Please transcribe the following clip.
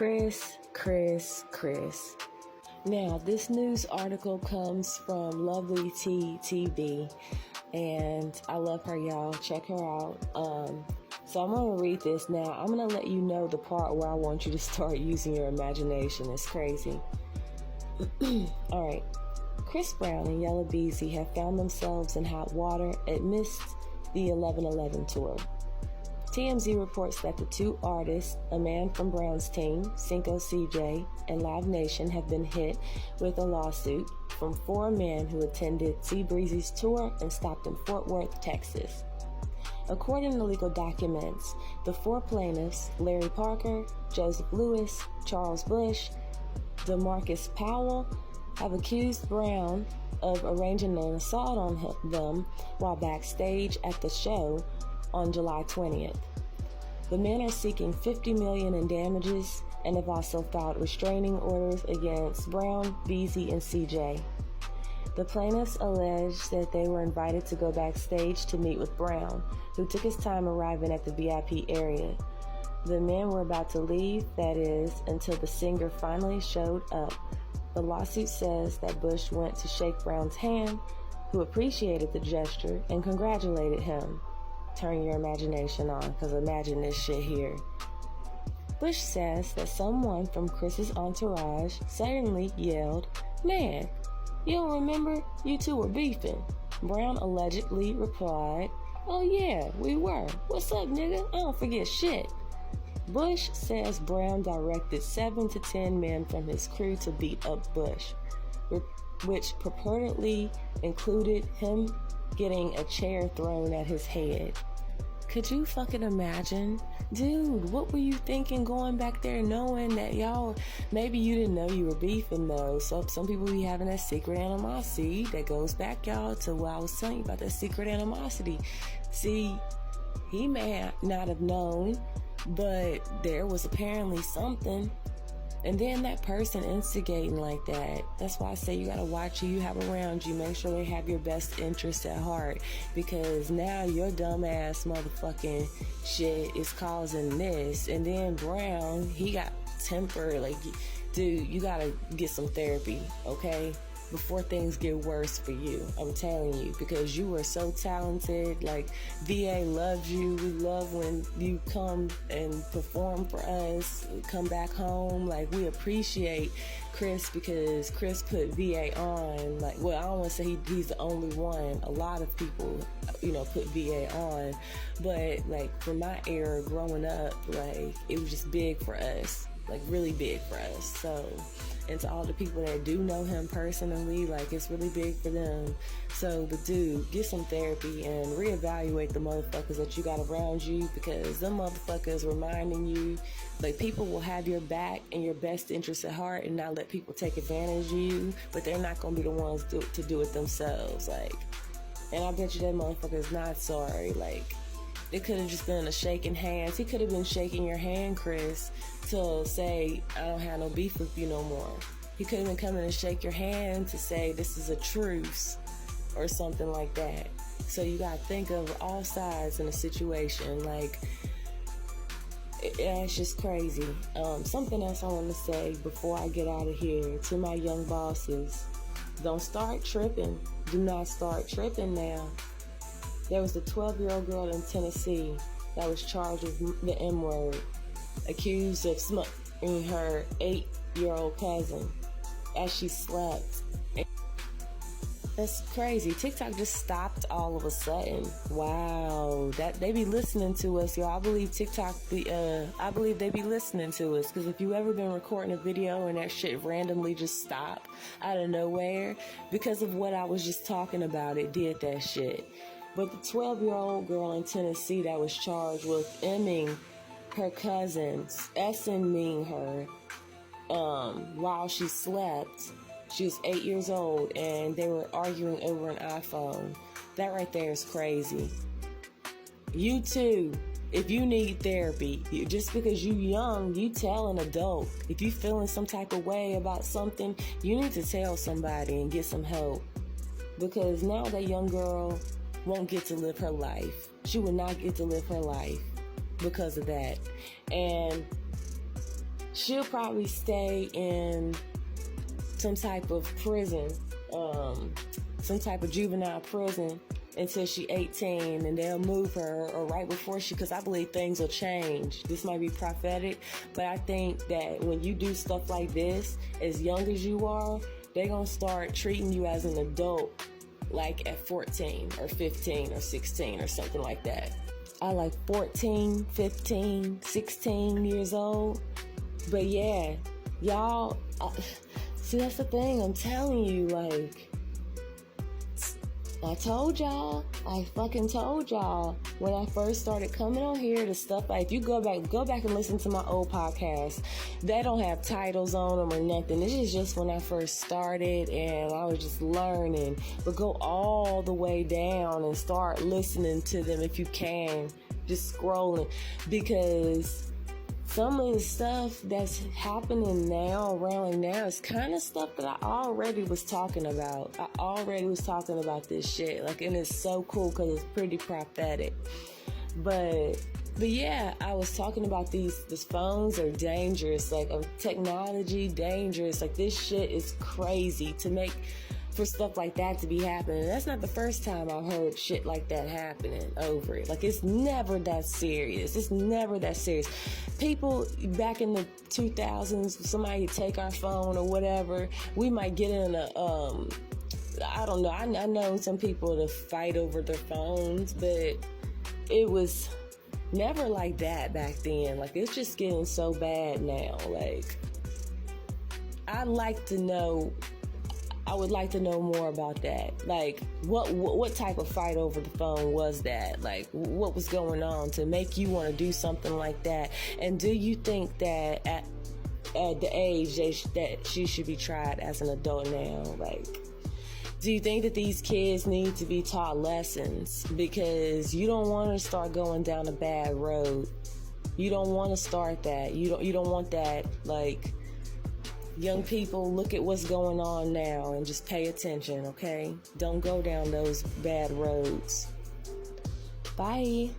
Chris. Now, this news article comes from Lovely T TV, and I love her, y'all. Check her out. So I'm going to read this now. I'm going to let you know the part where I want you to start using your imagination. It's crazy. All right. Chris Brown and Yella Beezy have found themselves in hot water amidst the 11/11 tour. TMZ reports that the two artists, a man from Brown's team, Cinco CJ, and Live Nation, have been hit with a lawsuit from four men who attended Breezy's tour and stopped in Fort Worth, Texas. According to legal documents, the four plaintiffs, Larry Parker, Joseph Lewis, Charles Bush, DeMarcus Powell, have accused Brown of arranging an assault on them while backstage at the show on July 20th. The men are seeking $50 million in damages and have also filed restraining orders against Brown, Beezy, and CJ. The plaintiffs allege that they were invited to go backstage to meet with Brown, who took his time arriving at the VIP area. The men were about to leave, that is, until the singer finally showed up. The lawsuit says that Bush went to shake Brown's hand, who appreciated the gesture and congratulated him. Turn your imagination on, because imagine this shit here. Bush says that someone from Chris's entourage suddenly yelled, "Man, you don't remember? You two were beefing." Brown allegedly replied, "Oh yeah, we were. What's up, nigga? I don't forget shit." Bush says Brown directed 7 to 10 men from his crew to beat up Bush, which purportedly included him getting a chair thrown at his head. Could you fucking imagine? Dude, what were you thinking going back there knowing that y'all, maybe you didn't know you were beefing though. So some people be having that secret animosity that goes back, y'all, to what I was telling you about, that secret animosity. See, he may not have known, but there was apparently something. And then that person instigating like that, that's why I say you gotta watch who you have around you. Make sure they have your best interests at heart, because now your dumbass motherfucking shit is causing this. And then Brown, he got temper. Like, dude, you gotta get some therapy, okay? Before things get worse for you. I'm telling you, because you are so talented. Like, VA loves you. We love when you come and perform for us, come back home. Like, we appreciate Chris, because Chris put VA on. Like, well, I don't want to say he's the only one. A lot of people, put VA on. But, like, for my era growing up, like, it was just big for us. Like, really big for us. So, and to all the people that do know him personally, like, it's really big for them. So, but dude, get some therapy and reevaluate the motherfuckers that you got around you, because them motherfuckers reminding you, like, people will have your back and your best interests at heart and not let people take advantage of you, but they're not going to be the ones to do it themselves. Like, and I bet you that motherfucker's not sorry. Like, it could have just been a shaking hands. He could have been shaking your hand, Chris, to say, I don't have no beef with you no more. He could have been coming to shake your hand to say, this is a truce, or something like that. So you got to think of all sides in a situation. Like, it's just crazy. Something else I want to say before I get out of here to my young bosses. Don't start tripping. Do not start tripping now. There was a 12-year-old girl in Tennessee that was charged with the N-word, accused of smoking her 8-year-old cousin as she slept. That's crazy. TikTok just stopped all of a sudden. Wow, that they be listening to us, y'all. I believe TikTok I believe they be listening to us, because if you ever been recording a video and that shit randomly just stopped out of nowhere because of what I was just talking about, it did that shit. But the 12-year-old girl in Tennessee that was charged with emming her cousins, SMing her while she slept. She was 8 years old, and they were arguing over an iPhone. That right there is crazy. You too, if you need therapy, just because you young, you tell an adult. If you feeling some type of way about something, you need to tell somebody and get some help. Because now that young girl won't get to live her life. She will not get to live her life because of that. And she'll probably stay in some type of prison, some type of juvenile prison until she's 18, and they'll move her, or right before because I believe things will change. This might be prophetic, but I think that when you do stuff like this, as young as you are, they're going to start treating you as an adult, like at 14 or 15 or 16 or something like that. I like 14, 15, 16 years old. But yeah, y'all, see, that's the thing. I'm telling you, like, I told y'all, I fucking told y'all when I first started coming on here, the stuff, like, if you go back and listen to my old podcasts, they don't have titles on them or nothing. This is just when I first started and I was just learning. But go all the way down and start listening to them if you can, just scrolling, because some of the stuff that's happening now, around now, is kind of stuff that I already was talking about. I already was talking about this shit. Like, and it's so cool because it's pretty prophetic. But yeah, I was talking about these phones are dangerous. Like, technology, dangerous. Like, this shit is crazy to make for stuff like that to be happening. That's not the first time I've heard shit like that happening over it. Like, it's never that serious. It's never that serious. People back in the 2000s, somebody take our phone or whatever, we might get in a, I don't know, I know some people to fight over their phones, but it was never like that back then. Like, it's just getting so bad now. Like, I would like to know more about that. Like, what type of fight over the phone was that? Like, what was going on to make you want to do something like that? And do you think that at the age that she should be tried as an adult now? Like, do you think that these kids need to be taught lessons? Because you don't want to start going down a bad road. You don't want to start that. You don't want that. Like, young people, look at what's going on now and just pay attention, okay? Don't go down those bad roads. Bye.